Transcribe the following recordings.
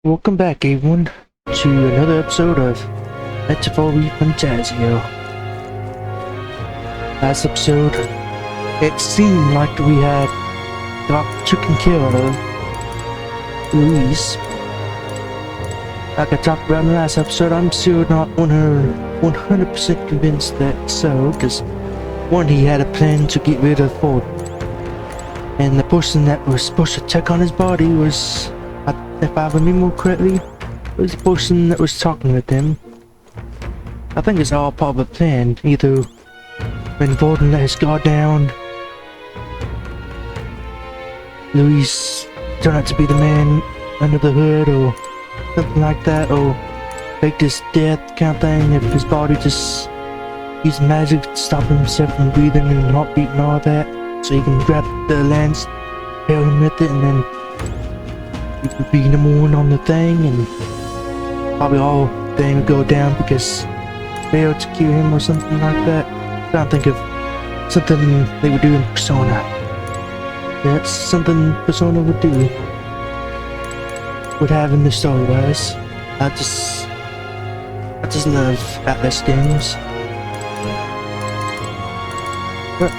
Welcome back, everyone, to another episode of Metaphor ReFantazio. Last episode, it seemed like we had taken care of Louise. Like I talked about in the last episode, I'm still not 100% convinced that so, because one, he had a plan to get rid of Ford, and the person that was supposed to check on his body was, if I remember correctly, it was the person that was talking with him. I think it's all part of a plan. Either when Gordon let his guard down, Luis turned out to be the man under the hood, or something like that, or faked his death kind of thing. If his body just used magic to stop himself from breathing and heartbeat and all that, so he can grab the lance, impale him with it, and then he would be number one on the thing, and probably all the thing would go down because failed to kill him or something like that. I'm trying to think of something they would do in Persona. That's something Persona would do. Would have in the story wise. I just love Atlus games. But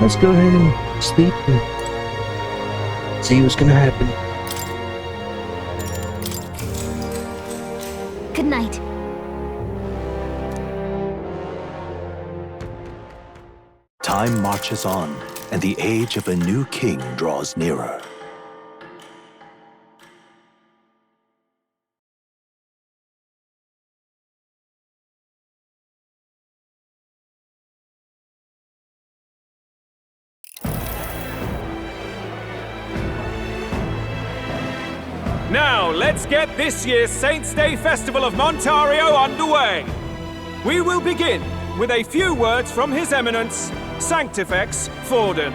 let's go ahead and sleep and see what's gonna happen. Good night. Time marches on, and the age of a new king draws nearer. Now, let's get this year's Saints' Day Festival of Montario underway. We will begin with a few words from His Eminence, Sanctifex Forden.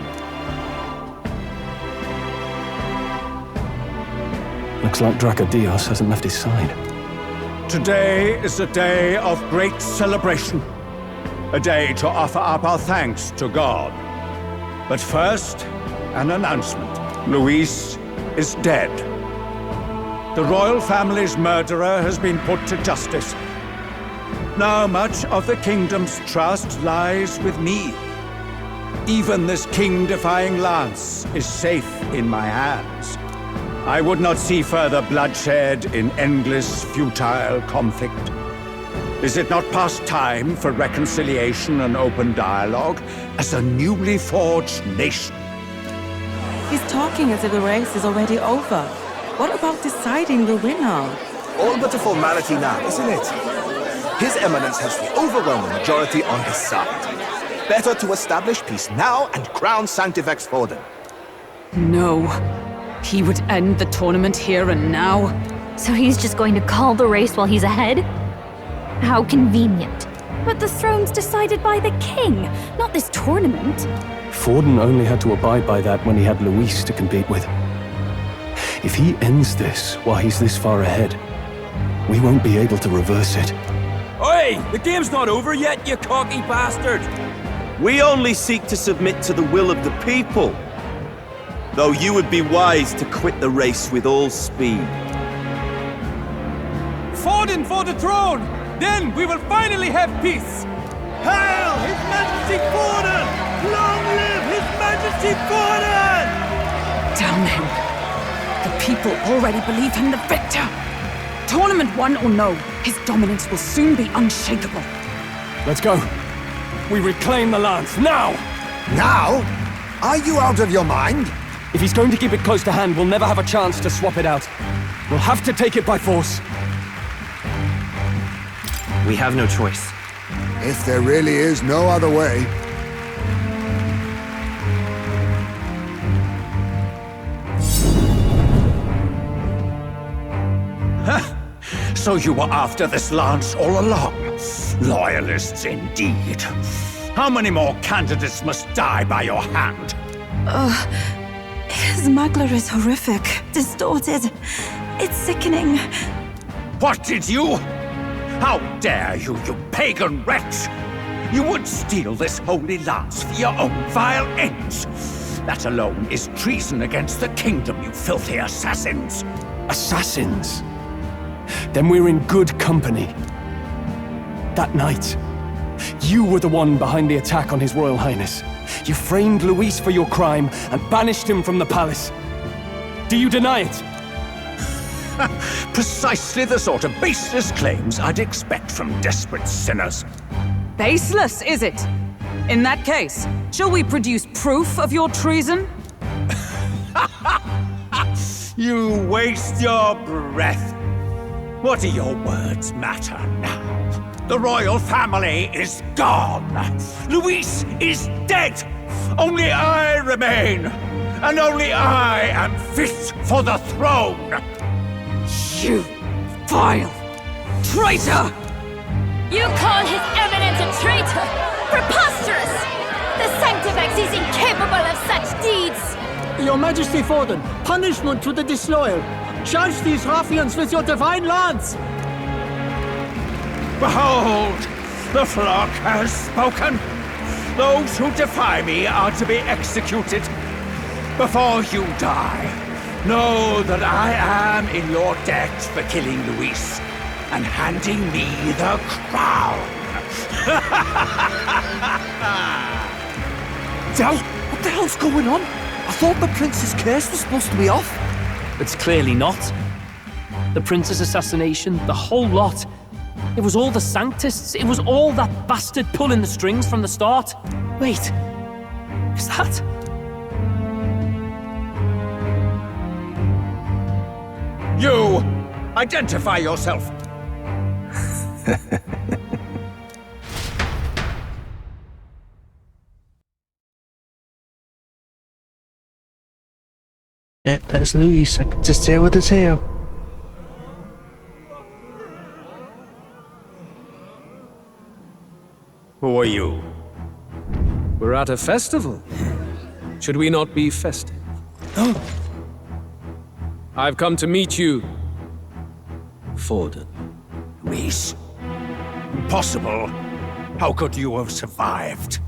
Looks like Dracodios hasn't left his side. Today is a day of great celebration. A day to offer up our thanks to God. But first, an announcement. Luis is dead. The royal family's murderer has been put to justice. Now much of the kingdom's trust lies with me. Even this king-defying lance is safe in my hands. I would not see further bloodshed in endless, futile conflict. Is it not past time for reconciliation and open dialogue as a newly forged nation? He's talking as if the race is already over. What about deciding the winner? All but a formality now, isn't it? His Eminence has the overwhelming majority on his side. Better to establish peace now and crown Sanctifex Forden. No. He would end the tournament here and now. So he's just going to call the race while he's ahead? How convenient. But the throne's decided by the king, not this tournament. Forden only had to abide by that when he had Luis to compete with. If he ends this while he's this far ahead, we won't be able to reverse it. Oi! The game's not over yet, you cocky bastard! We only seek to submit to the will of the people. Though you would be wise to quit the race with all speed. Forden for the throne! Then we will finally have peace! Hail His Majesty Forden! Long live His Majesty Forden! Damn him. The people already believe him the victor. Tournament won or no, his dominance will soon be unshakable. Let's go. We reclaim the lance, now! Now? Are you out of your mind? If he's going to keep it close to hand, we'll never have a chance to swap it out. We'll have to take it by force. We have no choice. If there really is no other way. So you were after this lance all along? Loyalists indeed. How many more candidates must die by your hand? His smuggler is horrific, distorted. It's sickening. What did you? How dare you, you pagan wretch! You would steal this holy lance for your own vile ends. That alone is treason against the kingdom, you filthy assassins! Assassins? Then we're in good company. That night, you were the one behind the attack on His Royal Highness. You framed Luis for your crime and banished him from the palace. Do you deny it? Precisely the sort of baseless claims I'd expect from desperate sinners. Baseless, is it? In that case, shall we produce proof of your treason? You waste your breath. What do your words matter now? The royal family is gone. Luis is dead. Only I remain. And only I am fit for the throne. You vile traitor! You call His Eminence a traitor? Preposterous! The Sanctifex is incapable of such deeds! Your Majesty Forden, punishment to the disloyal. Charge these ruffians with your divine lance! Behold, the flock has spoken. Those who defy me are to be executed. Before you die, know that I am in your debt for killing Luis and handing me the crown. Del, what the hell's going on? I thought the prince's curse was supposed to be off. It's clearly not. The prince's assassination, the whole lot. It was all the Sanctists. It was all that bastard pulling the strings from the start. Wait, is that? You! Identify yourself! Yeah, that's Luis. I can just tell with his hair. Who are you? We're at a festival. Should we not be festive? No. I've come to meet you, Forden. Luis? Impossible. How could you have survived?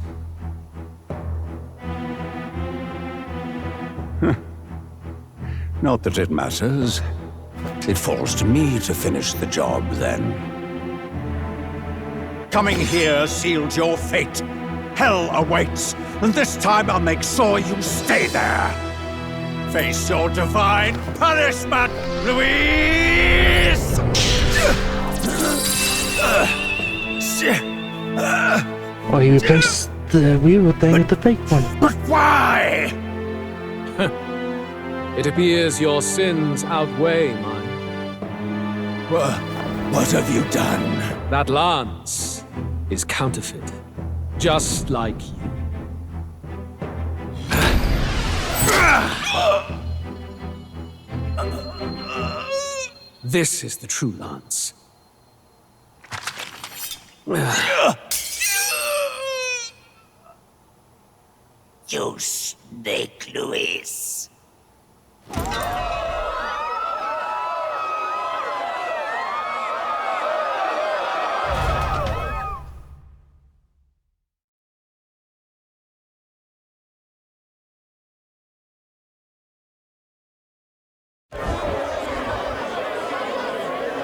Not that it matters. It falls to me to finish the job, then. Coming here sealed your fate. Hell awaits, and this time I'll make sure you stay there. Face your divine punishment, Luis! Oh, he replaced the real thing with the fake one. But why? It appears your sins outweigh mine. What have you done? That lance is counterfeit, just like you. This is the true lance. You snake, Luis.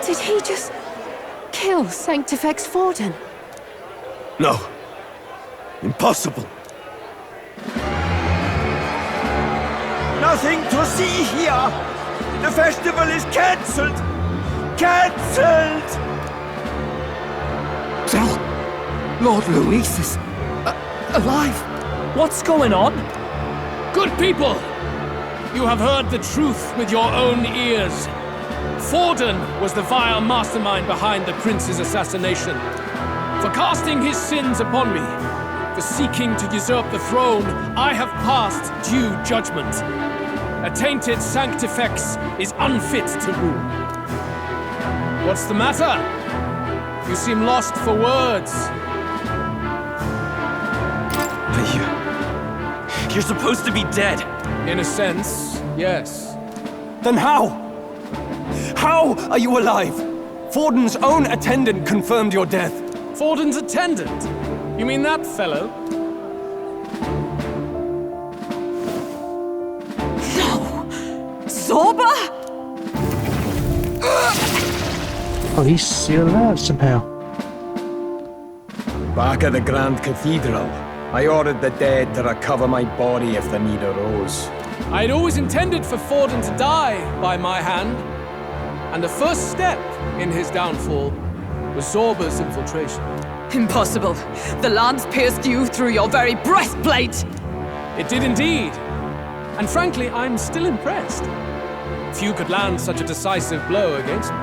Did he just kill Sanctifex Forden? No. Impossible. Nothing to see here. The festival is cancelled. Cancelled. Lord Luis is alive. What's going on? Good people! You have heard the truth with your own ears. Forden was the vile mastermind behind the prince's assassination. For casting his sins upon me, for seeking to usurp the throne, I have passed due judgment. A tainted Sanctifex is unfit to rule. What's the matter? You seem lost for words. But you're supposed to be dead. In a sense, yes. Then how? How are you alive? Forden's own attendant confirmed your death. Forden's attendant? You mean that fellow? Zorba? Oh, he's still alive somehow. Back at the Grand Cathedral, I ordered the dead to recover my body if the need arose. I'd always intended for Forden to die by my hand, and the first step in his downfall was Zorba's infiltration. Impossible. The lance pierced you through your very breastplate! It did indeed. And frankly, I'm still impressed. Few could land such a decisive blow against me.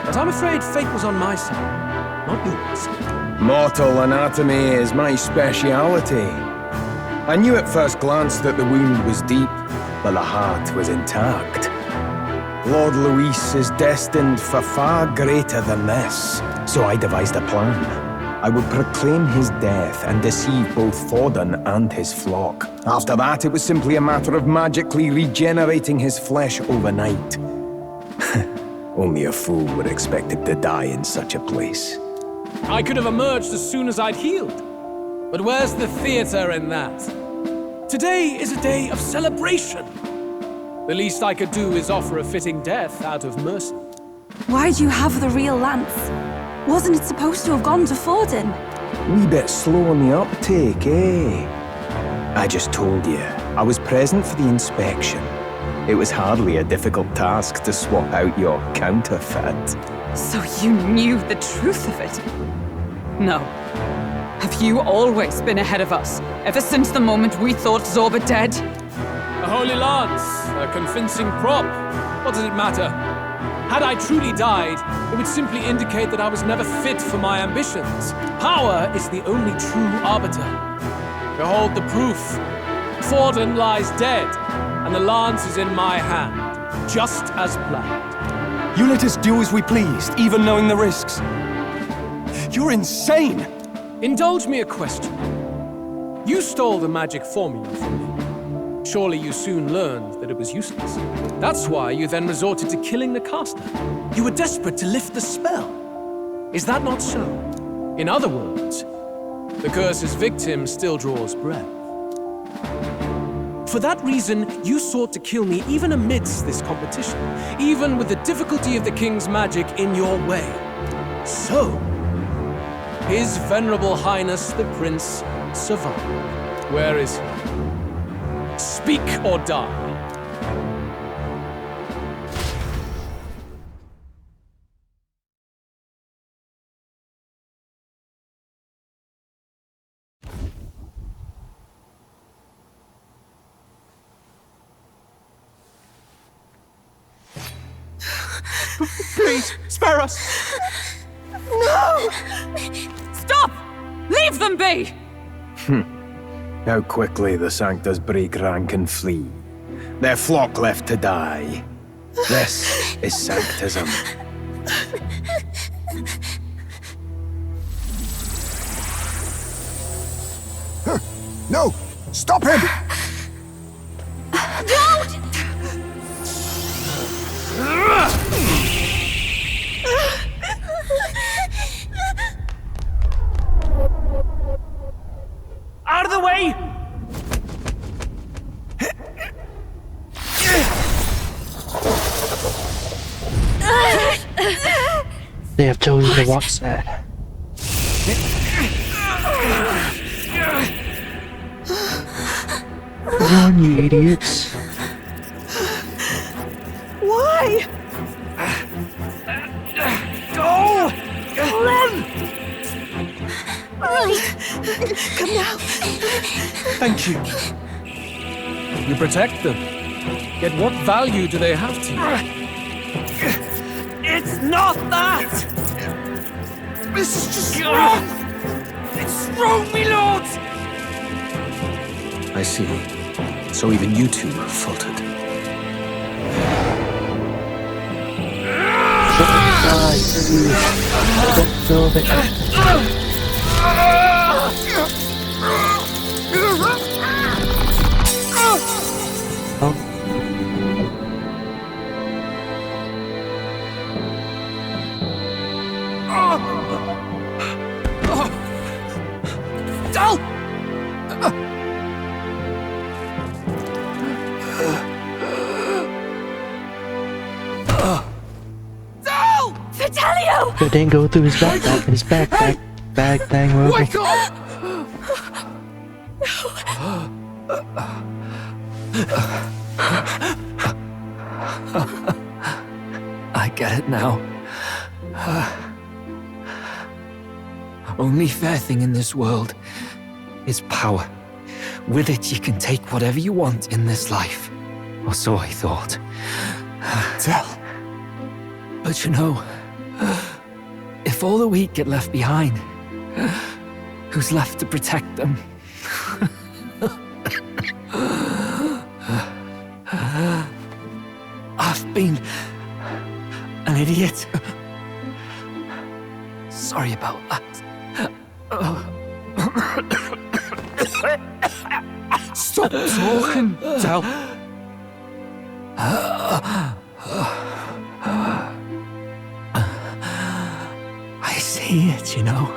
But I'm afraid fate was on my side, not yours. Mortal anatomy is my speciality. I knew at first glance that the wound was deep, but the heart was intact. Lord Luis is destined for far greater than this, so I devised a plan. I would proclaim his death and deceive both Forden and his flock. After that, it was simply a matter of magically regenerating his flesh overnight. Only a fool would expect him to die in such a place. I could have emerged as soon as I'd healed. But where's the theater in that? Today is a day of celebration. The least I could do is offer a fitting death out of mercy. Why'd you have the real lance? Wasn't it supposed to have gone to Forden? Wee bit slow on the uptake, eh? I just told you, I was present for the inspection. It was hardly a difficult task to swap out your counterfeit. So you knew the truth of it? No. Have you always been ahead of us, ever since the moment we thought Zorba dead? A holy lance, a convincing prop. What does it matter? Had I truly died, it would simply indicate that I was never fit for my ambitions. Power is the only true arbiter. Behold the proof. Forden lies dead, and the lance is in my hand, just as planned. You let us do as we pleased, even knowing the risks. You're insane! Indulge me a question. You stole the magic formula from me. Surely you soon learned that it was useless. That's why you then resorted to killing the caster. You were desperate to lift the spell. Is that not so? In other words, the curse's victim still draws breath. For that reason, you sought to kill me even amidst this competition, even with the difficulty of the king's magic in your way. So, His Venerable Highness the Prince survived. Where is he? Speak or die. Please, spare us! No! Stop! Leave them be! How quickly the Sanctus break rank and flee. Their flock left to die. This is Sanctism. No! Stop him! Don't! Out of the way! They have told you to watch that. Come on, you idiots. Why? Go! Run! Right. Come now. Thank you. You protect them. Yet what value do they have to you? It's not that! This is just wrong! It's wrong, me lords! I see. So even you two have faltered. Basilio! But didn't go through his backpack. His backpack. Bag thing, whatever. Wake up! I get it now. Only fair thing in this world is power. With it, you can take whatever you want in this life. Or so I thought. Tell. But you know, if all the weak get left behind, who's left to protect them? I've been an idiot. Sorry about that. Stop talking, Del. I see it, you know.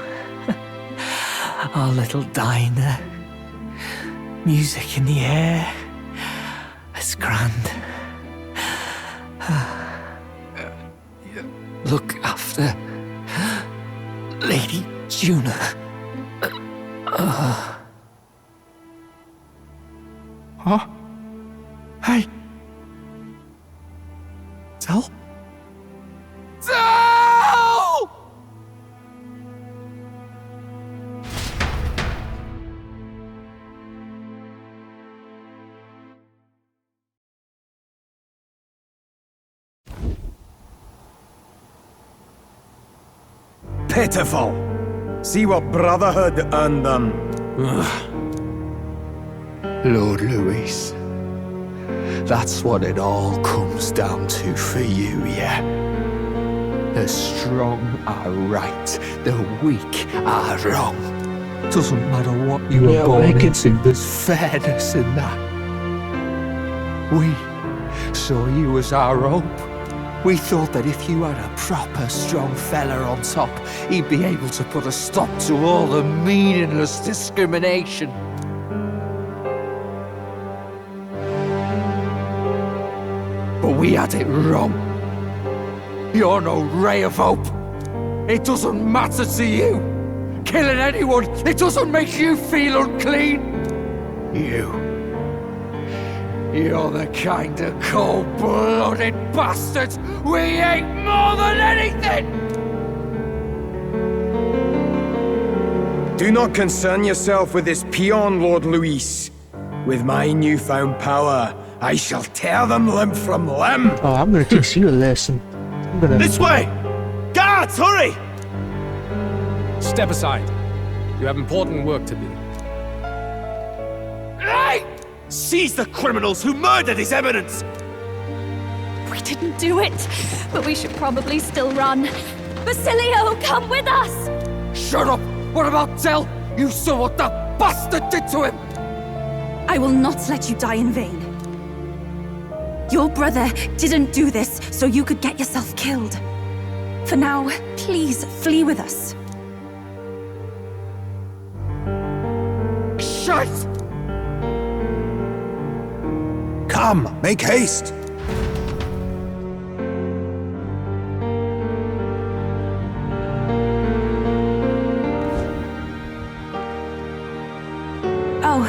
Our little diner. Music in the air. It's grand. Look after Lady Juna. Huh? Hey. Del? Del! Pitiful. See what Brotherhood earned them. Lord Louis, that's what it all comes down to for you, yeah? The strong are right, the weak are wrong. Doesn't matter what you were born into, there's fairness in that. We saw you as our hope. We thought that if you had a proper strong fella on top, he'd be able to put a stop to all the meaningless discrimination. But we had it wrong. You're no ray of hope. It doesn't matter to you. Killing anyone, it doesn't make you feel unclean. You're the kind of cold-blooded bastards we hate more than anything! Do not concern yourself with this peon, Lord Louis. With my newfound power, I shall tear them limb from limb. Oh, I'm gonna teach you a lesson. I'm gonna... This way! Guards, hurry! Step aside. You have important work to do. Hey! Seize the criminals who murdered His Eminence! We didn't do it, but we should probably still run. Basilio, come with us! Shut up! What about Del? You saw what that bastard did to him! I will not let you die in vain. Your brother didn't do this so you could get yourself killed. For now, please flee with us. Shit! Come, make haste! Oh,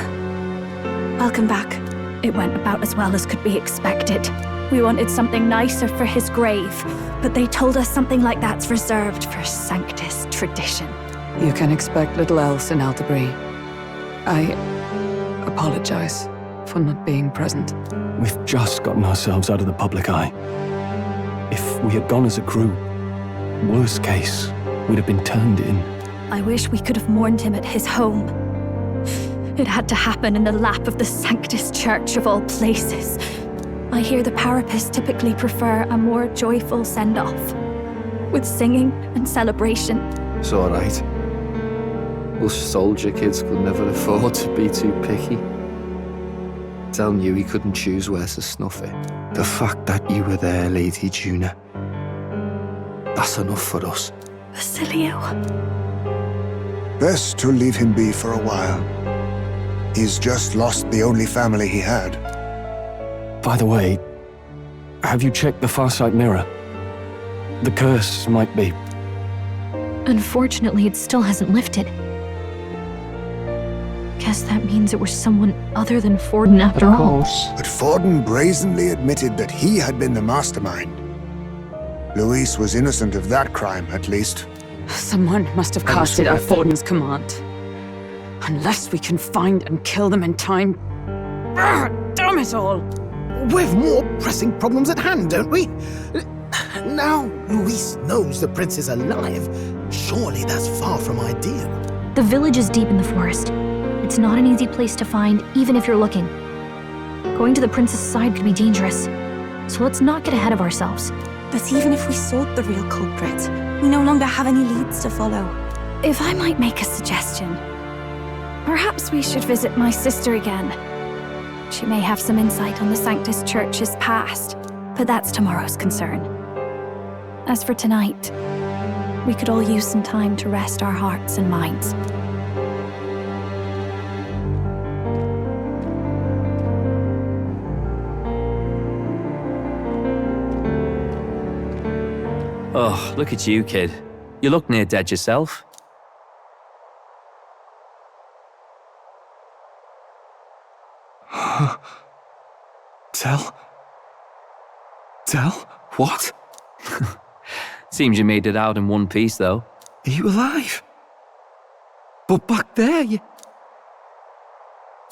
welcome back. It went about as well as could be expected. We wanted something nicer for his grave, but they told us something like that's reserved for Sanctus tradition. You can expect little else in Altabri. I apologize for not being present. We've just gotten ourselves out of the public eye. If we had gone as a crew, worst case, we'd have been turned in. I wish we could have mourned him at his home. It had to happen in the lap of the Sanctus Church of all places. I hear the Parapists typically prefer a more joyful send-off, with singing and celebration. It's alright. Us soldier kids could never afford to be too picky. Del knew he couldn't choose where to snuff it. The fact that you were there, Lady Juna, that's enough for us. Basilio. Best to leave him be for a while. He's just lost the only family he had. By the way, have you checked the Farsight mirror? The curse might be Unfortunately, it still hasn't lifted. Guess that means it was someone other than Forden after all. But Forden brazenly admitted that he had been the mastermind. Luis was innocent of that crime, at least. Someone must have cast it at Forden's command. Unless we can find and kill them in time. Damn it all! We've more pressing problems at hand, don't we? Now Luis knows the prince is alive. Surely that's far from ideal. The village is deep in the forest. It's not an easy place to find, even if you're looking. Going to the prince's side could be dangerous. So let's not get ahead of ourselves. But even if we sought the real culprit, we no longer have any leads to follow. If I might make a suggestion, perhaps we should visit my sister again. She may have some insight on the Sanctus Church's past, but that's tomorrow's concern. As for tonight, we could all use some time to rest our hearts and minds. Oh, look at you, kid. You look near dead yourself. Tell? What? Seems you made it out in one piece, though. Are you alive? But back there, you...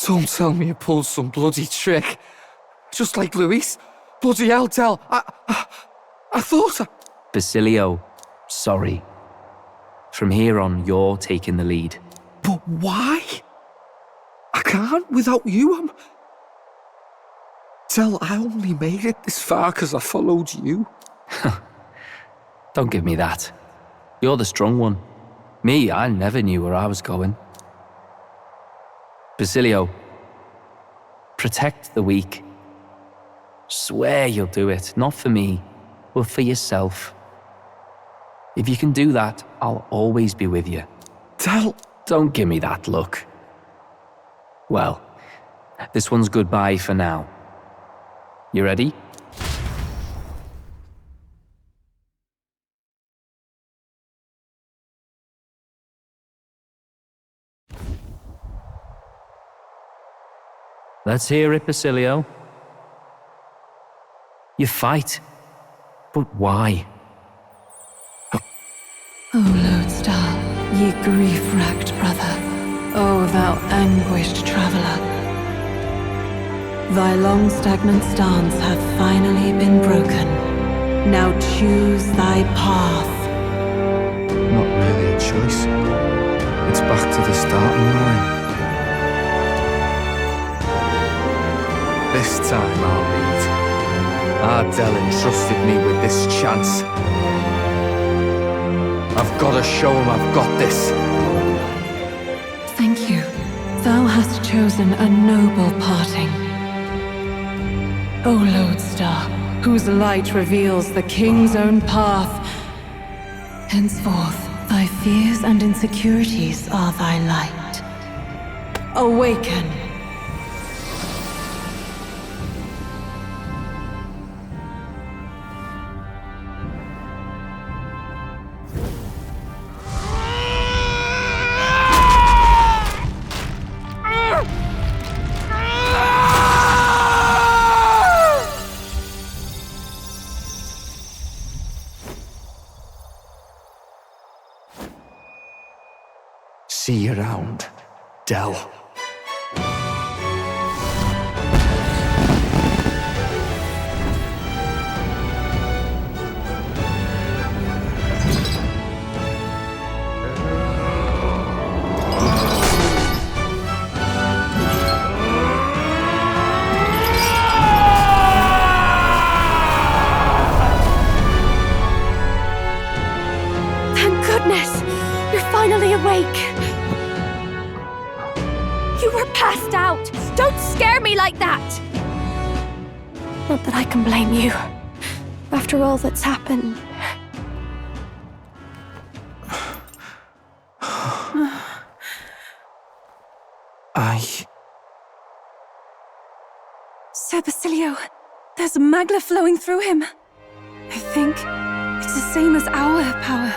Don't tell me you pulled some bloody trick. Just like Luis. Bloody hell, Tell. I thought I... Basilio, sorry. From here on, you're taking the lead. But why? I can't without you. Tell, I only made it this far because I followed you. Don't give me that. You're the strong one. Me, I never knew where I was going. Basilio, protect the weak. Swear you'll do it, not for me, but for yourself. If you can do that, I'll always be with you. Tell... Don't give me that look. Well, this one's goodbye for now. You ready? Let's hear it, Basilio. You fight. But why? O Lodestar, ye grief-racked brother, O thou anguished traveller. Thy long stagnant stance hath finally been broken. Now choose thy path. Not really a choice. It's back to the starting line. This time I'll lead. Ardell entrusted me with this chance. I've got to show him I've got this. Thank you. Thou hast chosen a noble parting. O Lodestar, whose light reveals the king's own path. Henceforth, thy fears and insecurities are thy light. Awaken. See you around, Dell. Thank goodness! You're finally awake! You were passed out! Don't scare me like that! Not that I can blame you. After all that's happened. Sir Basilio, there's magla flowing through him. I think it's the same as our power.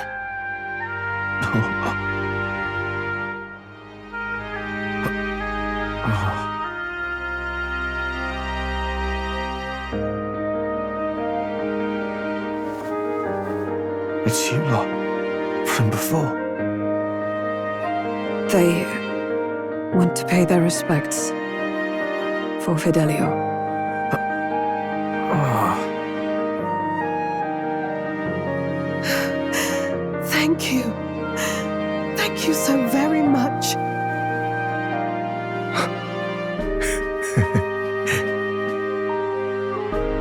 It's you lot. From before. They want to pay their respects for Fidelio. Thank you. Thank you so very much.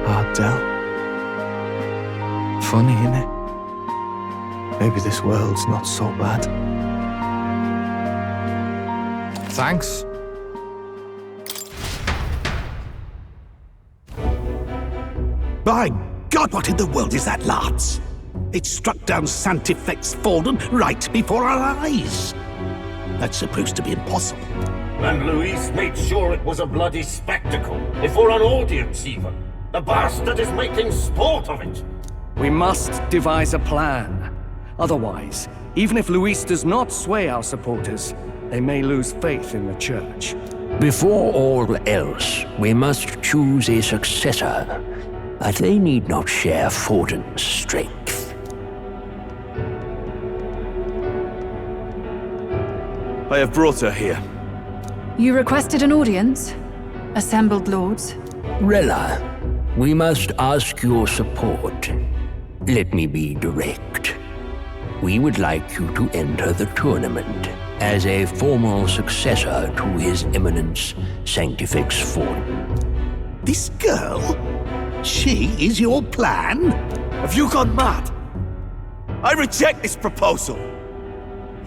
Ardell. Funny, innit? Maybe this world's not so bad. Thanks. By God, what in the world is that, lads? It struck down Sanctifex Forden right before our eyes. That's supposed to be impossible. And Luis made sure it was a bloody spectacle, before an audience even. The bastard is making sport of it. We must devise a plan. Otherwise, even if Luis does not sway our supporters, they may lose faith in the church. Before all else, we must choose a successor. But they need not share Forden's strength. I have brought her here. You requested an audience? Assembled lords? Rella, we must ask your support. Let me be direct. We would like you to enter the tournament as a formal successor to His Eminence Sanctifex Forden. This girl? She is your plan? Have you gone mad? I reject this proposal.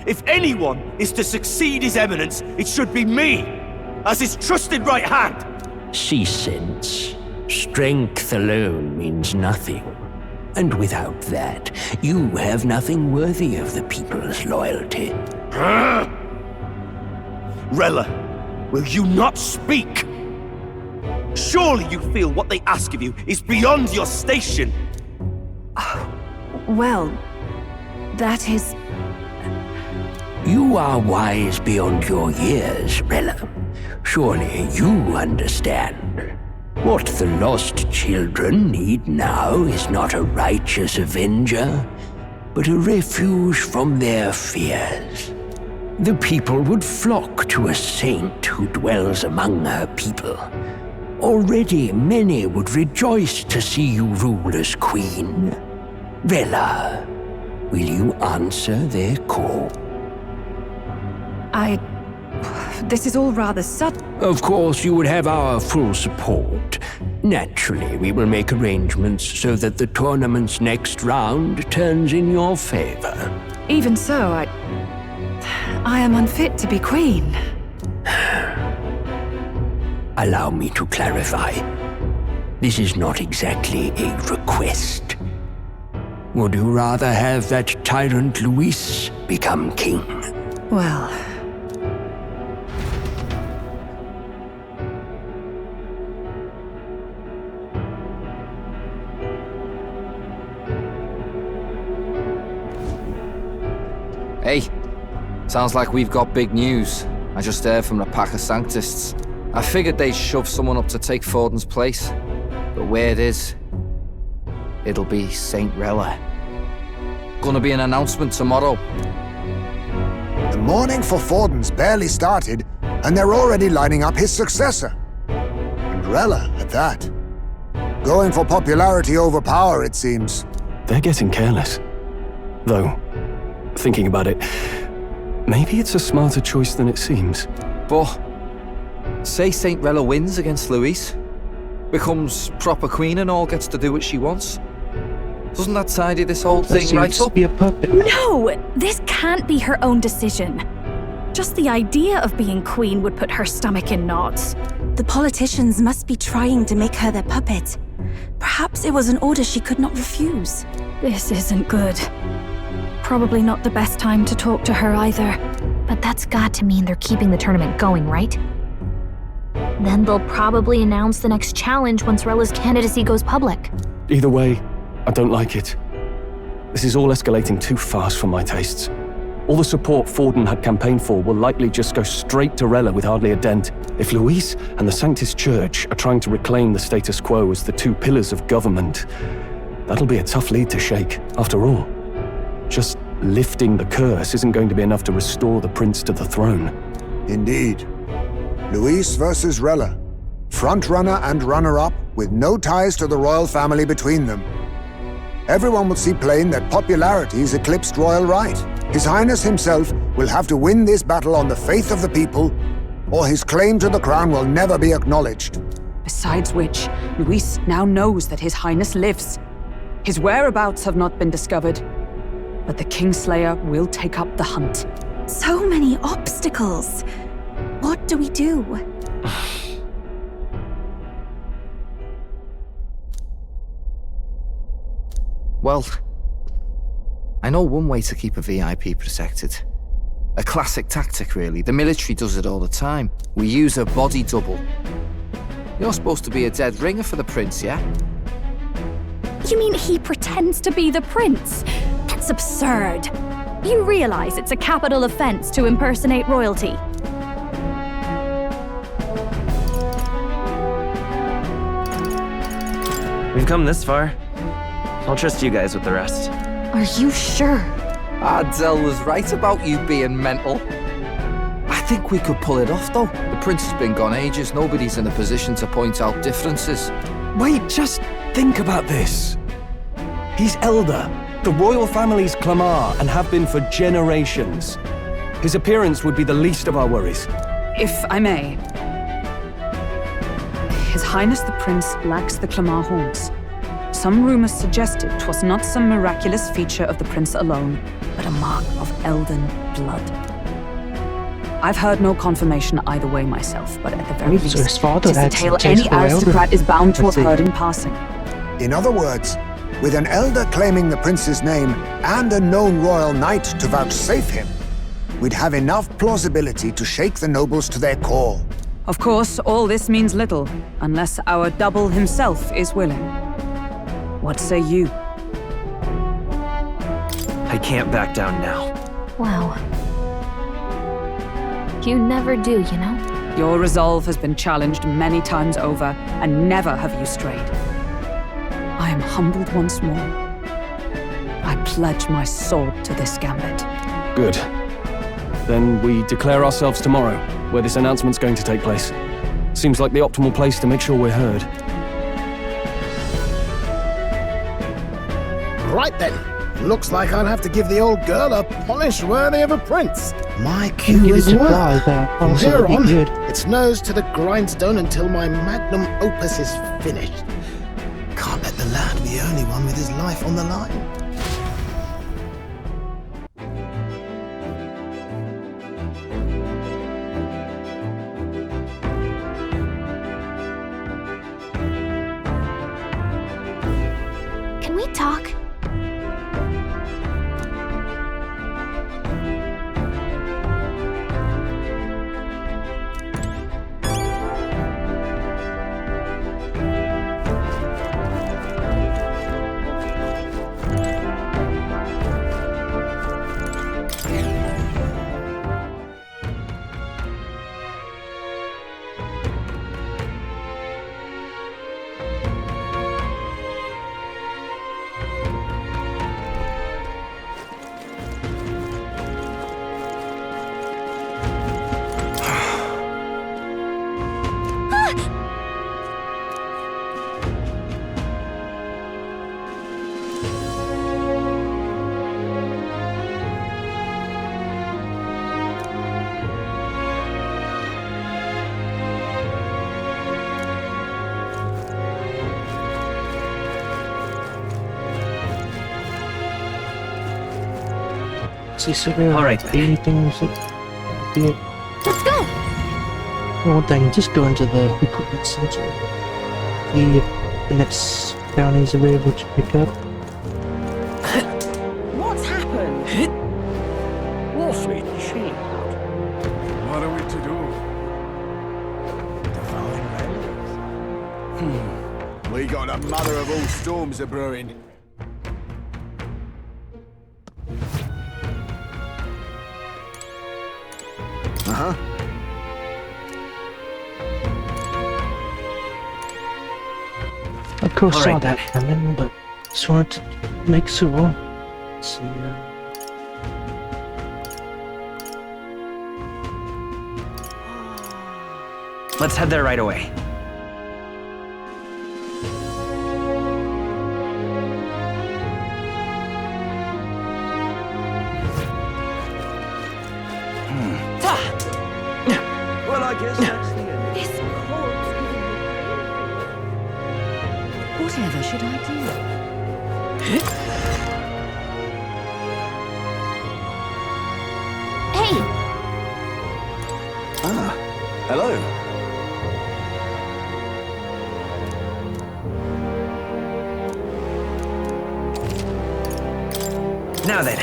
If anyone is to succeed His Eminence, it should be me, as his trusted right hand. She sense. Strength alone means nothing. And without that, you have nothing worthy of the people's loyalty. Rella, will you not speak? Surely you feel what they ask of you is beyond your station. Well, that is... You are wise beyond your years, Rella. Surely you understand. What the lost children need now is not a righteous avenger, but a refuge from their fears. The people would flock to a saint who dwells among her people. Already many would rejoice to see you rule as queen. Rella, will you answer their call? This is all rather sudden. Of course, you would have our full support. Naturally, we will make arrangements so that the tournament's next round turns in your favor. Even so, I am unfit to be queen. Allow me to clarify. This is not exactly a request. Would you rather have that tyrant Luis become king? Well... Hey, sounds like we've got big news. I just heard from the pack of Sanctists. I figured they'd shove someone up to take Forden's place. But where it is, it'll be Saint Rella. Gonna be an announcement tomorrow. The mourning for Forden's barely started, and they're already lining up his successor. And Rella, at that. Going for popularity over power, it seems. They're getting careless. Though, thinking about it, maybe it's a smarter choice than it seems. But, say Saint Rella wins against Luis, becomes proper queen and all gets to do what she wants. Doesn't that tidy this whole thing right up? Be a puppet. No! This can't be her own decision. Just the idea of being queen would put her stomach in knots. The politicians must be trying to make her their puppet. Perhaps it was an order she could not refuse. This isn't good. Probably not the best time to talk to her either. But that's got to mean they're keeping the tournament going, right? Then they'll probably announce the next challenge once Rella's candidacy goes public. Either way, I don't like it. This is all escalating too fast for my tastes. All the support Forden had campaigned for will likely just go straight to Rella with hardly a dent. If Luis and the Sanctist Church are trying to reclaim the status quo as the two pillars of government, that'll be a tough lead to shake, after all. Just lifting the curse isn't going to be enough to restore the prince to the throne. Indeed. Luis versus Rella. Front-runner and runner-up with no ties to the royal family between them. Everyone will see plain that popularity's eclipsed royal right. His Highness himself will have to win this battle on the faith of the people, or his claim to the crown will never be acknowledged. Besides which, Luis now knows that His Highness lives. His whereabouts have not been discovered, but the Kingslayer will take up the hunt. So many obstacles. What do we do? Well, I know one way to keep a VIP protected. A classic tactic, really. The military does it all the time. We use a body double. You're supposed to be a dead ringer for the prince, yeah? You mean he pretends to be the prince? That's absurd. You realize it's a capital offense to impersonate royalty. We've come this far. I'll trust you guys with the rest. Are you sure? Adele was right about you being mental. I think we could pull it off, though. The prince has been gone ages. Nobody's in a position to point out differences. Wait, just think about this. He's elder. The royal family's Clamar and have been for generations. His appearance would be the least of our worries. If I may. His Highness the Prince lacks the Clamar horns. Some rumors suggested 'twas not some miraculous feature of the prince alone, but a mark of elden blood. I've heard no confirmation either way myself, but at the very least, his father it's a had tale some any taste for elder. aristocrat is bound to have Let's see. heard in passing. In other words, with an elder claiming the prince's name and a known royal knight to vouchsafe him, we'd have enough plausibility to shake the nobles to their core. Of course, all this means little, unless our double himself is willing. What say you? I can't back down now. Wow. You never do, you know? Your resolve has been challenged many times over, and never have you strayed. I am humbled once more. I pledge my sword to this gambit. Good. Then we declare ourselves tomorrow, where this announcement's going to take place. Seems like the optimal place to make sure we're heard. Right then. Looks like I'll have to give the old girl a polish worthy of a prince. My cue Give it is to well. Bly, that From also here would be on, good. it's nose to the grindstone until my magnum opus is finished. Can't let the lad be the only one with his life on the line. Can we talk? All right. Anything? Let's go! One thing, just go into the equipment center. See if the next bounties are able to pick up. What's happened? Awfully cheap. What are we to do? We got a mother of all storms a brewing. Uh-huh. Of course, All saw right, that coming, but just wanted to make sure. Let's see. Let's head there right away. Well, I guess that's the end. This corpse giving me whatever should I do? Hey! Ah, hello. Now then.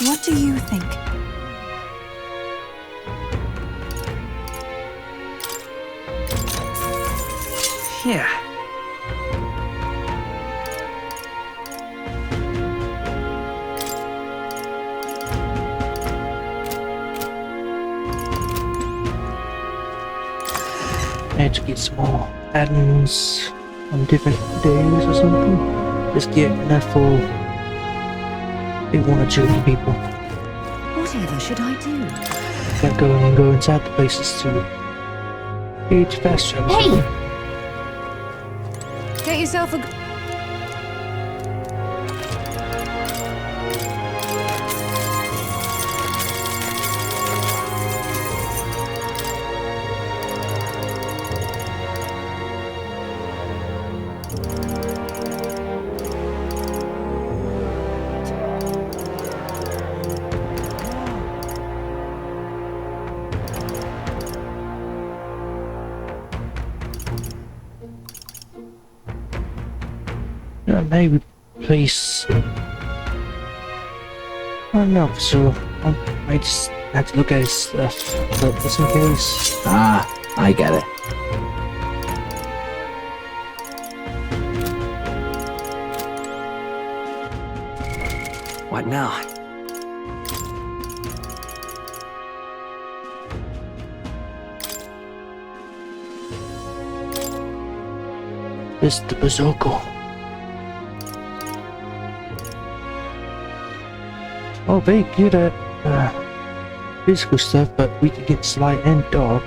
What do you think? Yeah. I had to get some more add-ins on different days or something. Just get enough for one or two people. Whatever should I do? Can't go inside the places to age faster. Hey! Get yourself a... Maybe place. I don't know, so I just have to look at his stuff, but just in case. Ah, I get it. What now? This is the bazooka. Oh, very good at physical stuff, but we can get slight and dark.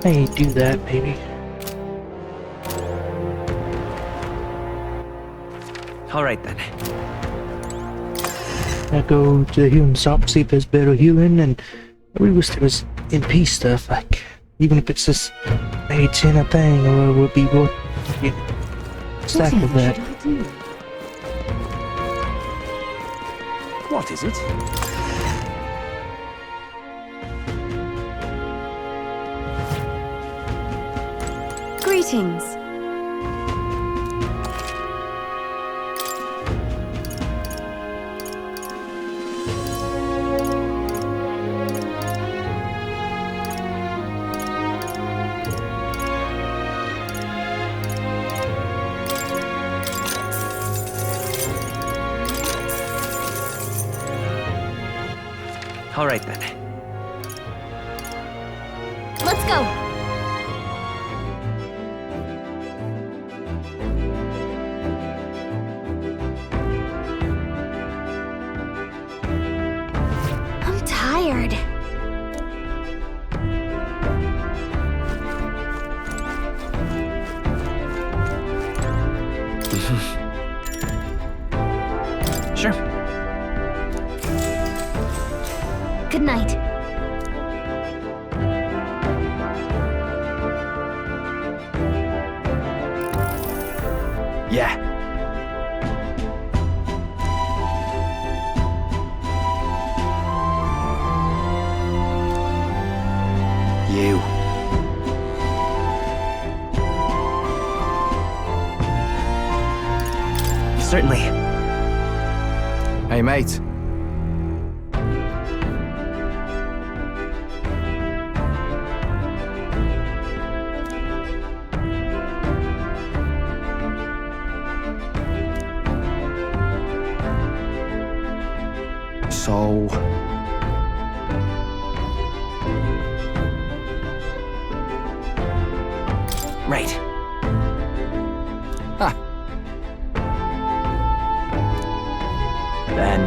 May do that, maybe. Alright then. I go to the healing shop, see if there's better healing, and I really wish there was NP stuff, like, even if it's just maybe 10 a thing, or it would be worth getting a stack of that. What is it? Greetings. Alright then. Let's go! I'm tired. Sure. Good night. Yeah. You. Certainly. Hey, mate. So... Right. Ha! Then...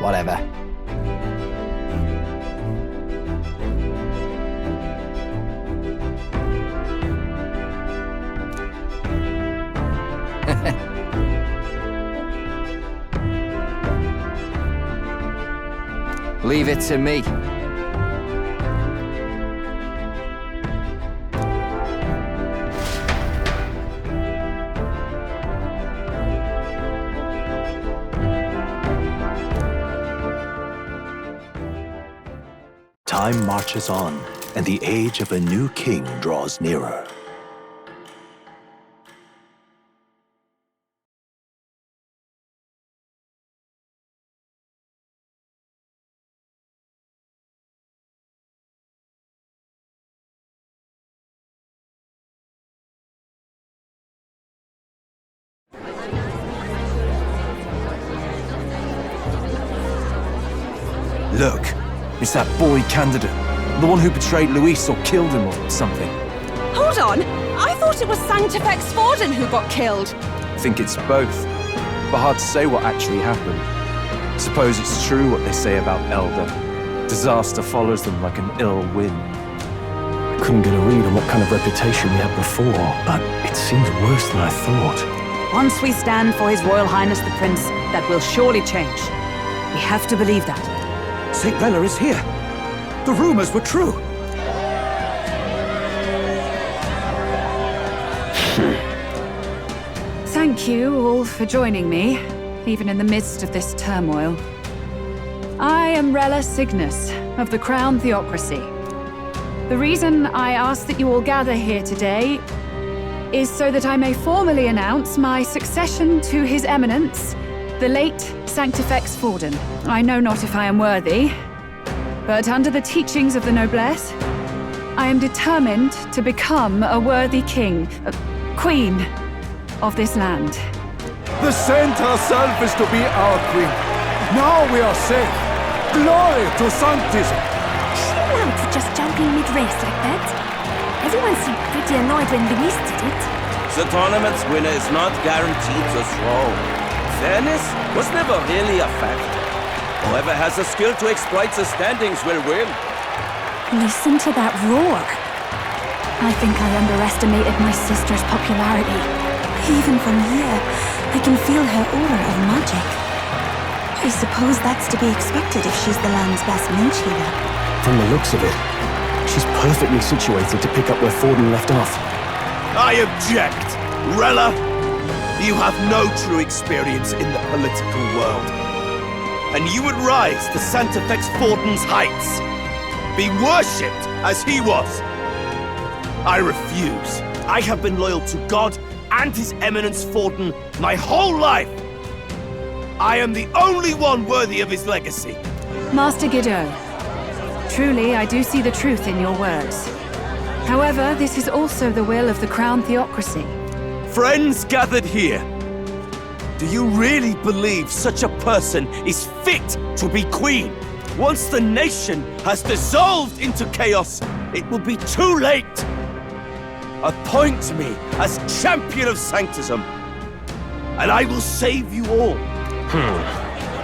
Whatever. Leave it to me. Time marches on, and the age of a new king draws nearer. Look, it's that boy candidate. The one who betrayed Luis or killed him or something. Hold on! I thought it was Sanctifex Forden who got killed! I think it's both. But hard to say what actually happened. Suppose it's true what they say about Elder. Disaster follows them like an ill wind. Couldn't get a read on what kind of reputation we had before, but it seems worse than I thought. Once we stand for His Royal Highness the Prince, that will surely change. We have to believe that. St. Rella is here. The rumors were true. Thank you all for joining me, even in the midst of this turmoil. I am Rella Cygnus, of the Crown Theocracy. The reason I ask that you all gather here today is so that I may formally announce my succession to His Eminence, the late Sanctifex Forden. I know not if I am worthy, but under the teachings of the noblesse, I am determined to become a worthy king, queen of this land. The saint herself is to be our queen. Now we are safe. Glory to Sanctism. She allowed for just jumping mid-race like that? Everyone seemed pretty annoyed when Luis did it. The tournament's winner is not guaranteed the throne. Fairness was never really a fact. Whoever has the skill to exploit the standings will win. Listen to that roar. I think I underestimated my sister's popularity. Even from here, I can feel her aura of magic. I suppose that's to be expected if she's the land's best mage healer. From the looks of it, she's perfectly situated to pick up where Forden left off. I object! Rella, you have no true experience in the political world. And you would rise to Sanctifex Forden's heights. Be worshipped as he was. I refuse. I have been loyal to God and His Eminence Forden my whole life. I am the only one worthy of his legacy. Master Guido, truly I do see the truth in your words. However, this is also the will of the Crown Theocracy. Friends gathered here, do you really believe such a person is fit to be queen? Once the nation has dissolved into chaos, it will be too late. Appoint me as champion of Sanctism, and I will save you all.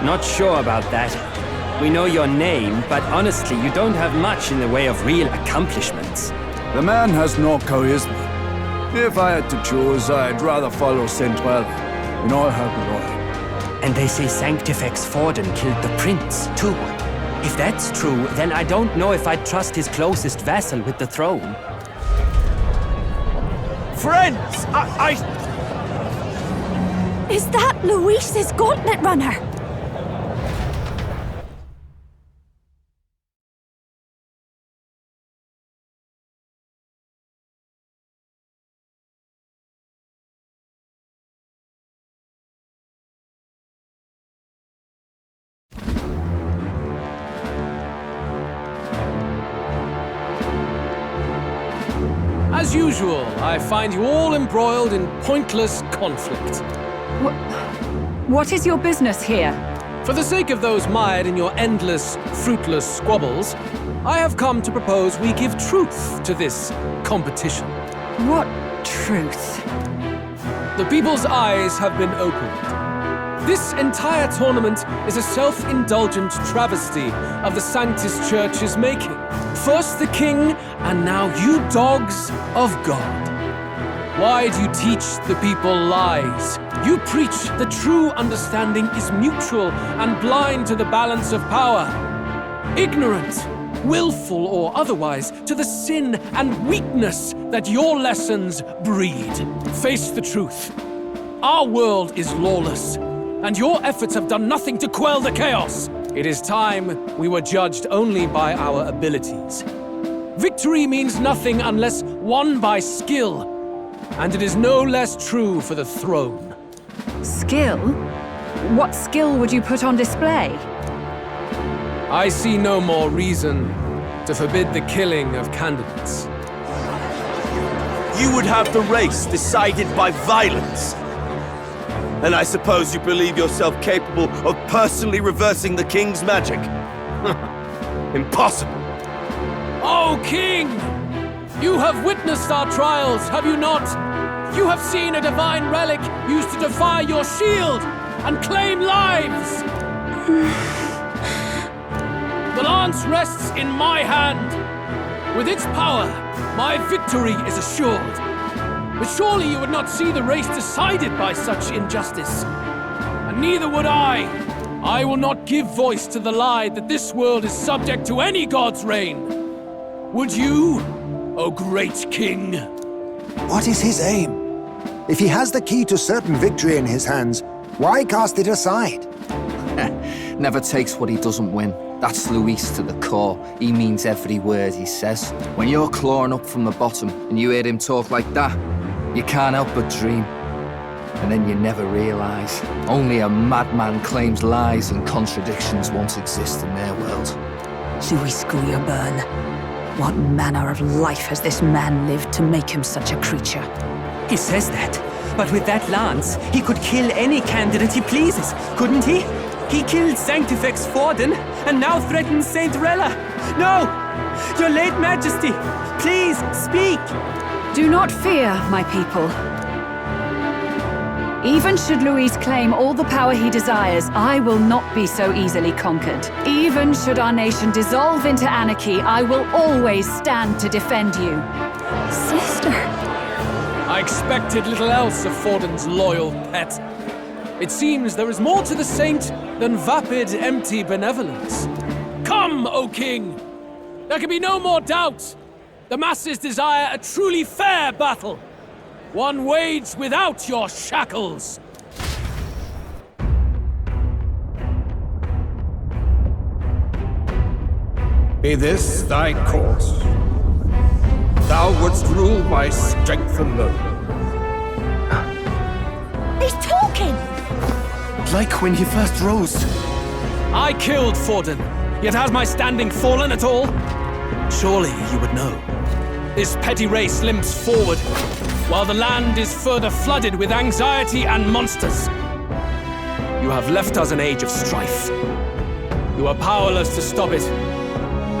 Not sure about that. We know your name, but honestly, you don't have much in the way of real accomplishments. The man has no charisma. If I had to choose, I'd rather follow St. Rella in all her glory. And they say Sanctifex Forden killed the prince, too. If that's true, then I don't know if I'd trust his closest vassal with the throne. Friends, Is that Luis's gauntlet runner? As usual, I find you all embroiled in pointless conflict. What is your business here? For the sake of those mired in your endless, fruitless squabbles, I have come to propose we give truth to this competition. What truth? The people's eyes have been opened. This entire tournament is a self-indulgent travesty of the Sanctus Church's making. First the king, and now you dogs of God. Why do you teach the people lies? You preach the true understanding is mutual and blind to the balance of power. Ignorant, willful or otherwise, to the sin and weakness that your lessons breed. Face the truth. Our world is lawless, and your efforts have done nothing to quell the chaos. It is time we were judged only by our abilities. Victory means nothing unless won by skill, and it is no less true for the throne. Skill? What skill would you put on display? I see no more reason to forbid the killing of candidates. You would have the race decided by violence. And I suppose you believe yourself capable of personally reversing the king's magic? Impossible. Oh, King! You have witnessed our trials, have you not? You have seen a divine relic used to defy your shield and claim lives! The lance rests in my hand. With its power, my victory is assured. But surely you would not see the race decided by such injustice. And neither would I. I will not give voice to the lie that this world is subject to any god's reign. Would you, O great king? What is his aim? If he has the key to certain victory in his hands, why cast it aside? Never takes what he doesn't win. That's Luis to the core. He means every word he says. When you're clawing up from the bottom and you hear him talk like that, you can't help but dream. And then you never realise. Only a madman claims lies and contradictions won't exist in their world. Luis Guyurburn. What manner of life has this man lived to make him such a creature? He says that, but with that lance, he could kill any candidate he pleases, couldn't he? He killed Sanctifex Forden, and now threatens Saint Rella. No! Your late Majesty, please, speak! Do not fear, my people. Even should Luis claim all the power he desires, I will not be so easily conquered. Even should our nation dissolve into anarchy, I will always stand to defend you. Sister. I expected little else of Forden's loyal pet. It seems there is more to the saint than vapid, empty benevolence. Come, O king! There can be no more doubt. The masses desire a truly fair battle. One waged without your shackles. Be this thy course. Thou wouldst rule by strength alone. He's talking! Like when he first rose. I killed Forden, yet has my standing fallen at all? Surely you would know. This petty race limps forward, while the land is further flooded with anxiety and monsters. You have left us an age of strife. You are powerless to stop it.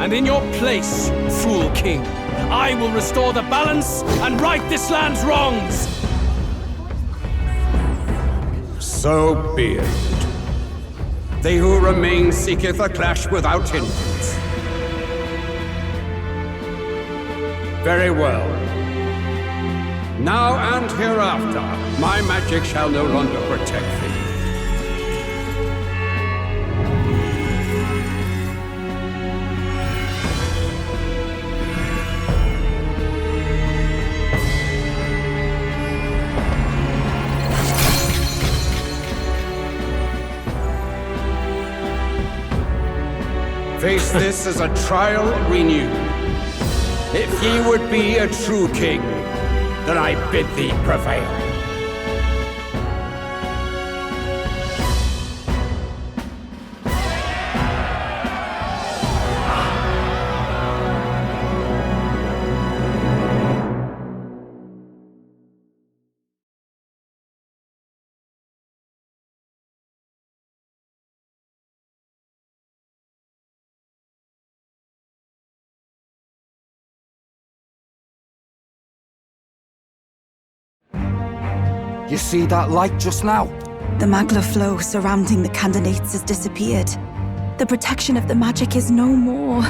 And in your place, fool king, I will restore the balance and right this land's wrongs! So be it. They who remain seeketh a clash without hindrance. Very well. Now and hereafter, my magic shall no longer protect thee. Face this as a trial renewed. If ye would be a true king, then I bid thee prevail. You see that light just now? The magla flow surrounding the candidates has disappeared. The protection of the magic is no more.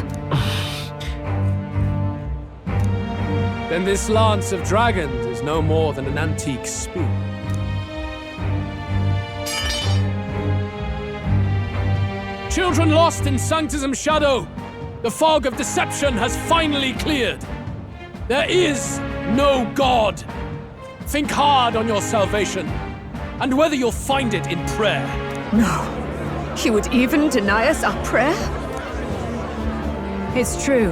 Then this lance of dragons is no more than an antique spear. Children lost in Sanctism's shadow, the fog of deception has finally cleared. There is no God. Think hard on your salvation, and whether you'll find it in prayer. No. He would even deny us our prayer? It's true.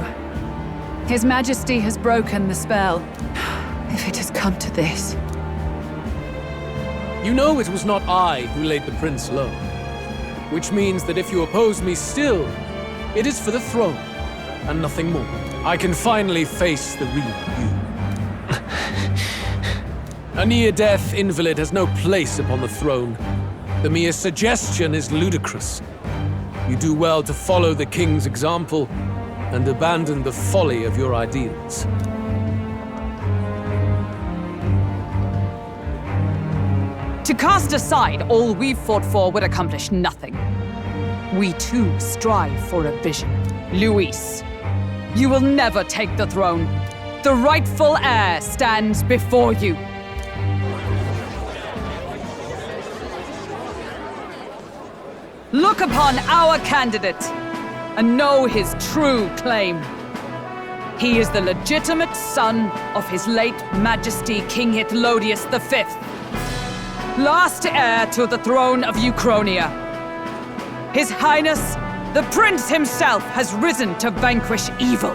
His Majesty has broken the spell. If it has come to this. You know it was not I who laid the prince low. Which means that if you oppose me still, it is for the throne, and nothing more. I can finally face the real you. A near-death invalid has no place upon the throne. The mere suggestion is ludicrous. You do well to follow the king's example and abandon the folly of your ideals. To cast aside all we've fought for would accomplish nothing. We too strive for a vision. Luis, you will never take the throne. The rightful heir stands before you. Look upon our candidate and know his true claim. He is the legitimate son of his late Majesty King Hitlodius V, last heir to the throne of Uchronia. His Highness, the Prince himself, has risen to vanquish evil.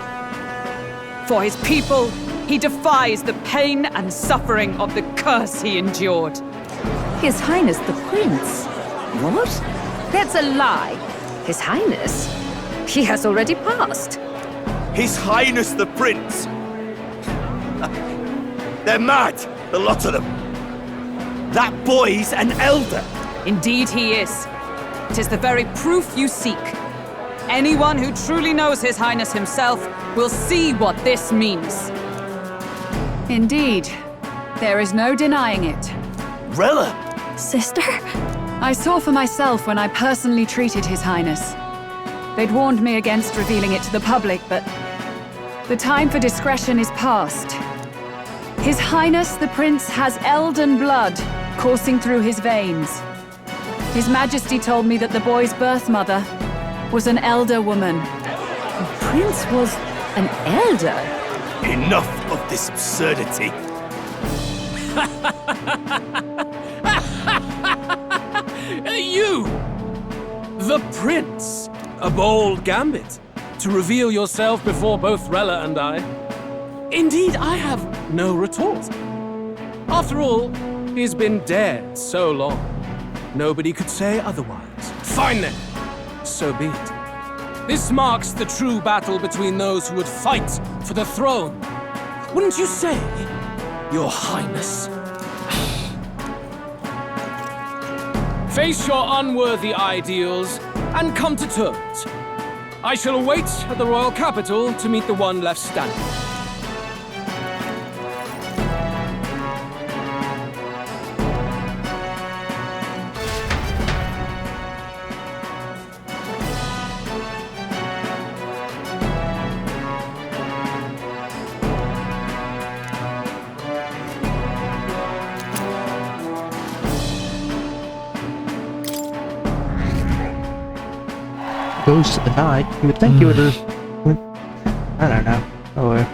For his people, he defies the pain and suffering of the curse he endured. His Highness the Prince? What? That's a lie. His Highness? He has already passed. His Highness the Prince! They're mad, the lot of them. That boy's an elder. Indeed he is. 'Tis the very proof you seek. Anyone who truly knows His Highness himself will see what this means. Indeed, there is no denying it. Rella! Sister? I saw for myself when I personally treated His Highness. They'd warned me against revealing it to the public, but the time for discretion is past. His Highness the Prince has elden blood coursing through his veins. His Majesty told me that the boy's birth mother was an elder woman. The Prince was an elder? Enough of this absurdity. You! The Prince! A bold gambit. To reveal yourself before both Rella and I. Indeed, I have no retort. After all, he's been dead so long. Nobody could say otherwise. Fine then. So be it. This marks the true battle between those who would fight for the throne. Wouldn't you say, Your Highness? Face your unworthy ideals and come to terms. I shall await at the royal capital to meet the one left standing. Goes to the night. You would think you would have. I don't know. Oh well.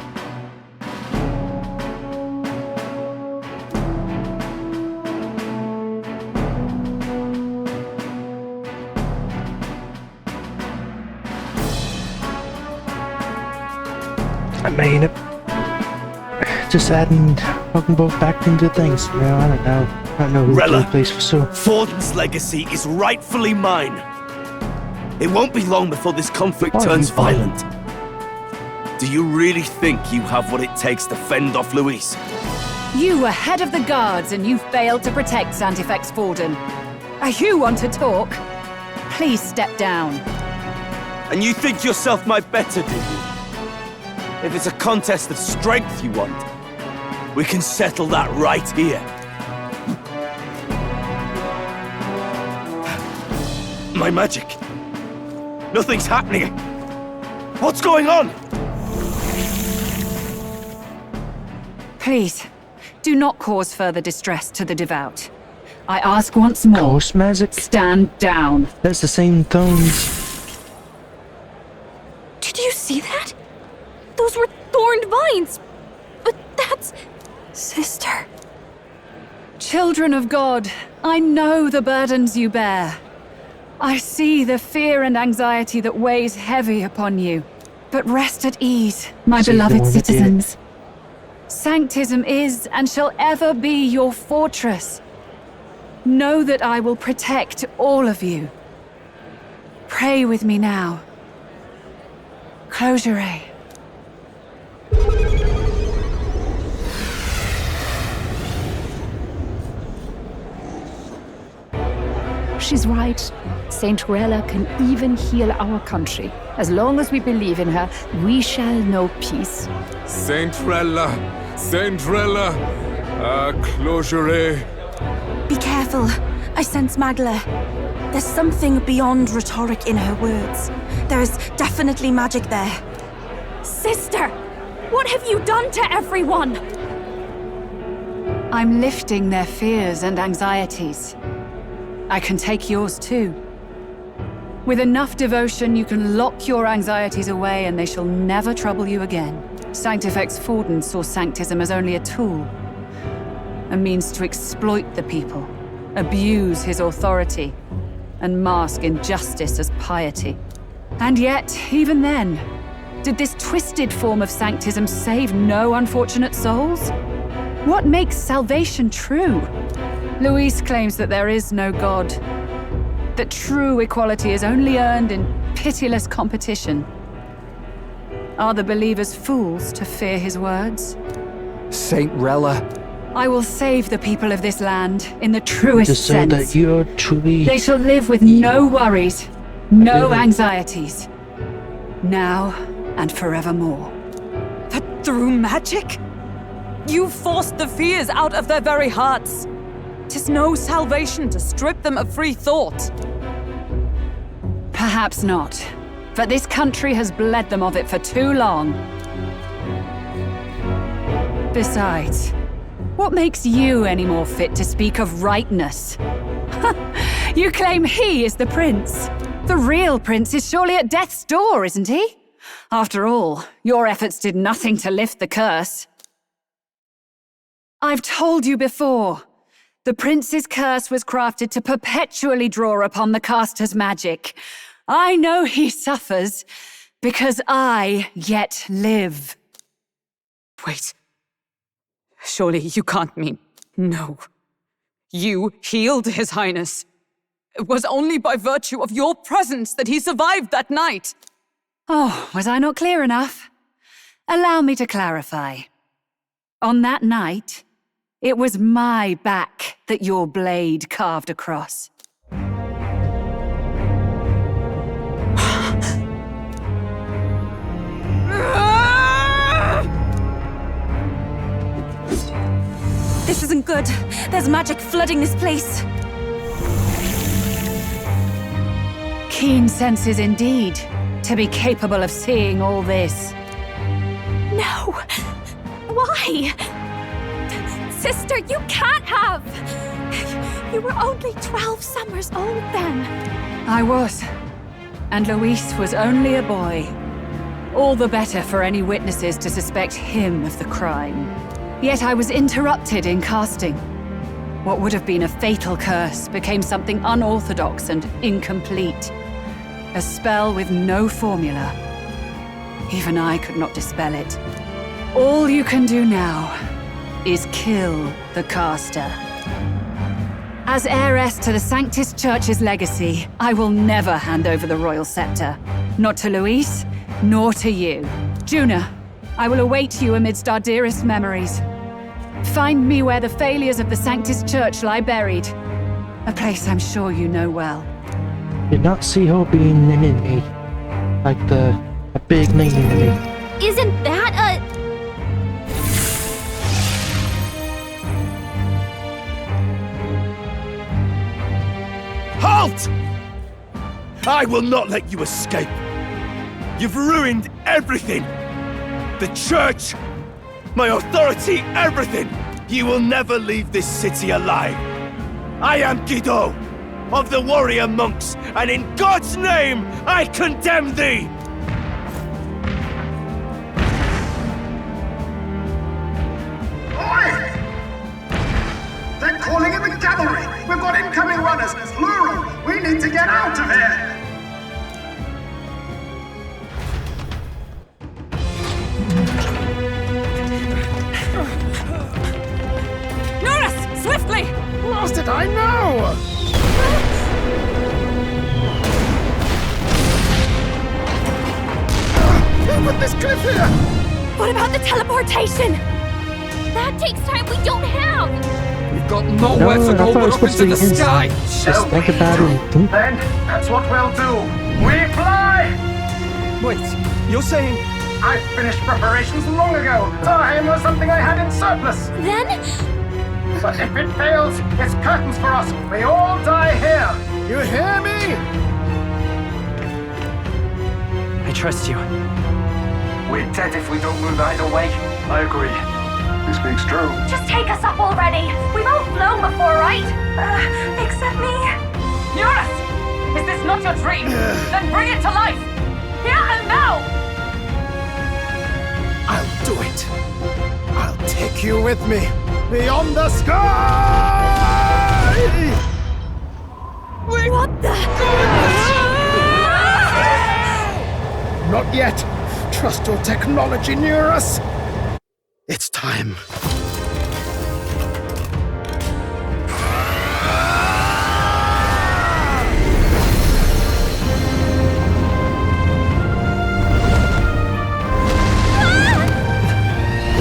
I mean, just adding fucking both back into things. You know, I don't know. I don't know who Rella, to replace for so. Forden's legacy is rightfully mine. It won't be long before this conflict Why turns you violent. Do you really think you have what it takes to fend off Luis? You were head of the guards and you failed to protect Santifex Forden. You want to talk? Please step down. And you think yourself my better, do you? If it's a contest of strength you want, we can settle that right here. my magic. Nothing's happening. What's going on? Please, do not cause further distress to the devout. I ask once more. Ghost magic? Stand down. That's the same tones. Did you see that? Those were thorned vines. But that's... Sister. Children of God, I know the burdens you bear. I see the fear and anxiety that weighs heavy upon you. But rest at ease, my beloved citizens. Sanctism is and shall ever be your fortress. Know that I will protect all of you. Pray with me now. Close your eyes. She's right. Saint Rella can even heal our country. As long as we believe in her, we shall know peace. Saint Rella! Saint Rella! Close your eyes. Be careful. I sense Magla. There's something beyond rhetoric in her words. There's definitely magic there. Sister! What have you done to everyone? I'm lifting their fears and anxieties. I can take yours too. With enough devotion, you can lock your anxieties away and they shall never trouble you again. Sanctifex Forden saw Sanctism as only a tool. A means to exploit the people, abuse his authority, and mask injustice as piety. And yet, even then, did this twisted form of Sanctism save no unfortunate souls? What makes salvation true? Luis claims that there is no God, that true equality is only earned in pitiless competition. Are the believers fools to fear his words? Saint Rella. I will save the people of this land in the truest sense. That you're truly... They shall live with no worries, no anxieties. Now and forevermore. But through magic? You forced the fears out of their very hearts. 'Tis no salvation to strip them of free thought. Perhaps not. But this country has bled them of it for too long. Besides, what makes you any more fit to speak of rightness? You claim he is the prince. The real prince is surely at death's door, isn't he? After all, your efforts did nothing to lift the curse. I've told you before. The prince's curse was crafted to perpetually draw upon the caster's magic. I know he suffers, because I yet live. Wait. Surely you can't mean... No. You healed His Highness. It was only by virtue of your presence that he survived that night. Oh, was I not clear enough? Allow me to clarify. On that night, it was my back that your blade carved across. This isn't good. There's magic flooding this place. Keen senses indeed, to be capable of seeing all this. No! Why? Sister, you can't have! You were only 12 summers old then. I was. And Luis was only a boy. All the better for any witnesses to suspect him of the crime. Yet I was interrupted in casting. What would have been a fatal curse became something unorthodox and incomplete. A spell with no formula. Even I could not dispel it. All you can do now is kill the caster. As heiress to the Sanctis Church's legacy, I will never hand over the royal scepter. Not to Luis, nor to you. Juna, I will await you amidst our dearest memories. Find me where the failures of the Sanctis Church lie buried. A place I'm sure you know well. Did not see her being an enemy. Like a big name enemy. Isn't that a... Halt! I will not let you escape. You've ruined everything. The church, my authority, everything. You will never leave this city alive. I am Guido, of the warrior monks, and in God's name, I condemn thee! Oi! They're calling in the cavalry! We've got incoming runners, plural! We need to get out of here! Norris! Swiftly! Lost it, I know! Open this cliff here! What about the teleportation? That takes time we don't have! We've got nowhere to go but up into the sky! Just think about it. Then, that's what we'll do. We fly! Wait, you're saying... I finished preparations long ago. Time was something I had in surplus. Then? But if it fails, it's curtains for us. We all die here. You hear me? I trust you. We're dead if we don't move either way. I agree. This speaks true. Just take us up already. We've all flown before, right? Except me. Eurus! Is this not your dream? Then bring it to life! Here and now! I'll do it. I'll take you with me. Beyond the sky! What the? Not yet. Trust your technology near us. It's time.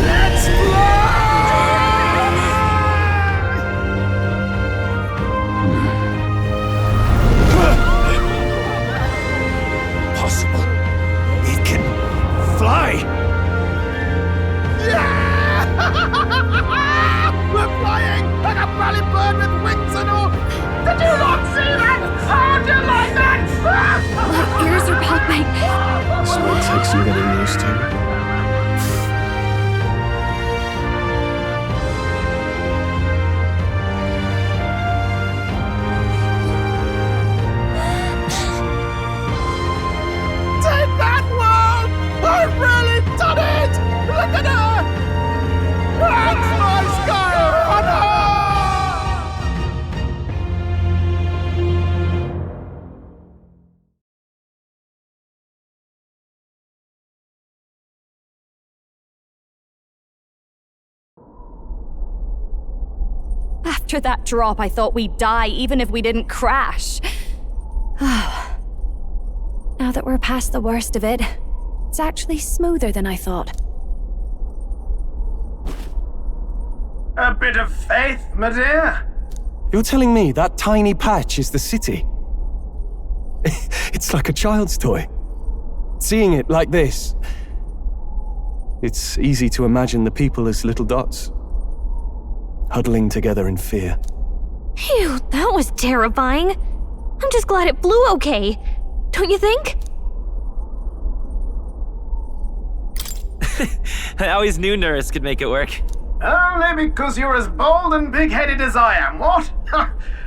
Let's Possible. It can fly. We're flying like a bally bird with wings and all. Did you not see that? How'd you like that? My ears are popping. This might take some getting used to. Take that world! I've really done it! Look at her! That's my sky runner! After that drop, I thought we'd die even if we didn't crash. Now that we're past the worst of it, it's actually smoother than I thought. A bit of faith, my dear. You're telling me that tiny patch is the city? It's like a child's toy. Seeing it like this, it's easy to imagine the people as little dots, huddling together in fear. Phew, that was terrifying. I'm just glad it blew okay. Don't you think? I always knew Nurse could make it work. Only because you're as bold and big-headed as I am, what?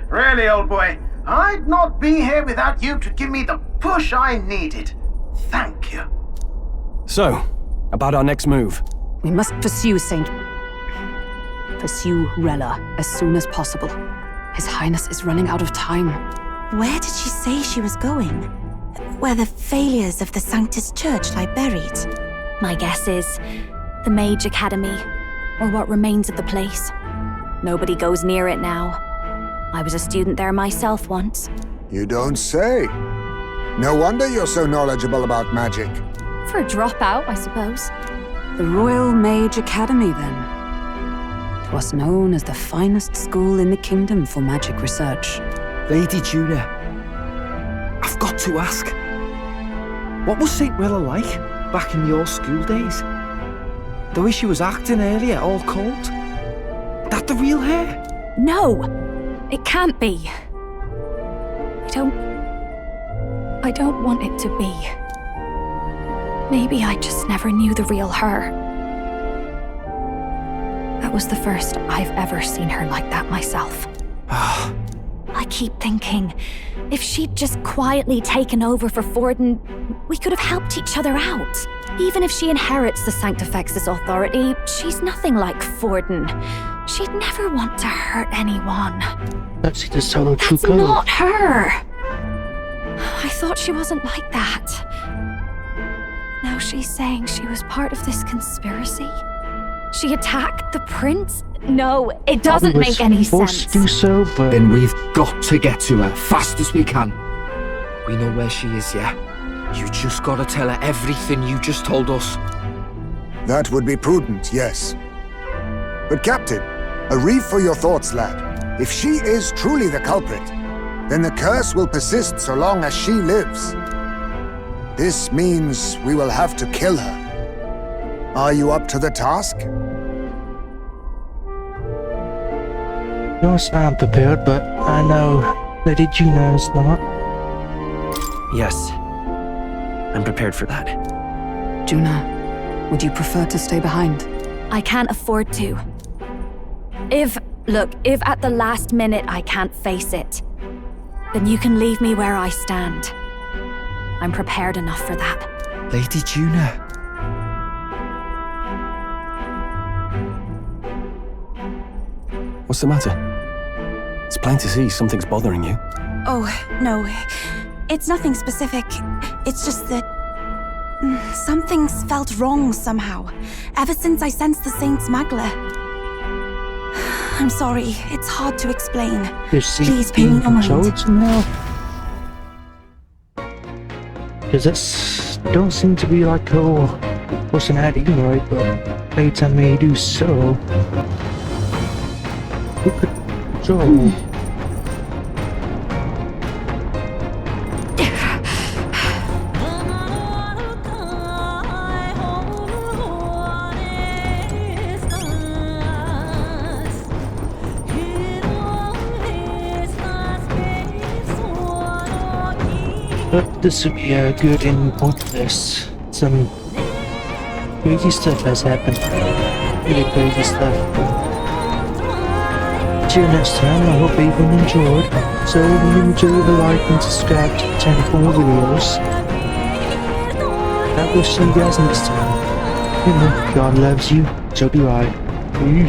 Really, old boy, I'd not be here without you to give me the push I needed. Thank you. So, about our next move. We must pursue Rella as soon as possible. His Highness is running out of time. Where did she say she was going? Where the failures of the Sanctus Church lie buried? My guess is the Mage Academy, or what remains of the place. Nobody goes near it now. I was a student there myself once. You don't say. No wonder you're so knowledgeable about magic. For a dropout, I suppose. The Royal Mage Academy, then. 'Twas known as the finest school in the kingdom for magic research. Lady Julia, I've got to ask. What was St. Rilla like back in your school days? The way she was acting earlier, all cold? That the real hair? No! It can't be. I don't I don't want it to be. Maybe I just never knew the real her. That was the first I've ever seen her like that myself. I keep thinking, if she'd just quietly taken over for Forden, we could have helped each other out. Even if she inherits the Sanctifex's authority, she's nothing like Forden. She'd never want to hurt anyone. That's the solo true That's color. not her! I thought she wasn't like that. Now she's saying she was part of this conspiracy? She attacked the prince? No, it doesn't make any sense. To do so, but then we've got to get to her fast as we can. We know where she is, yeah? You just gotta tell her everything you just told us. That would be prudent, yes. But Captain, a reef for your thoughts, lad. If she is truly the culprit, then the curse will persist so long as she lives. This means we will have to kill her. Are you up to the task? Yes, I'm prepared, but I know Lady Juno's not. Yes. I'm prepared for that. Juna, would you prefer to stay behind? I can't afford to. If at the last minute I can't face it, then you can leave me where I stand. I'm prepared enough for that. Lady Juna. What's the matter? It's plain to see something's bothering you. Oh, no. It's nothing specific. It's just that something's felt wrong somehow, ever since I sensed the Saint's Magla. I'm sorry, it's hard to explain. Please pay me no mind. Somehow? Because that's don't seem to be like her personality, right? But every time they do so, who could control? But this would be a good end point for this. Some crazy stuff has happened. Really crazy stuff. Till next time, I hope everyone enjoyed. So if you enjoyed, like and subscribe to the channel for more videos. I will see you guys next time. You know, God loves you, so do I. Peace.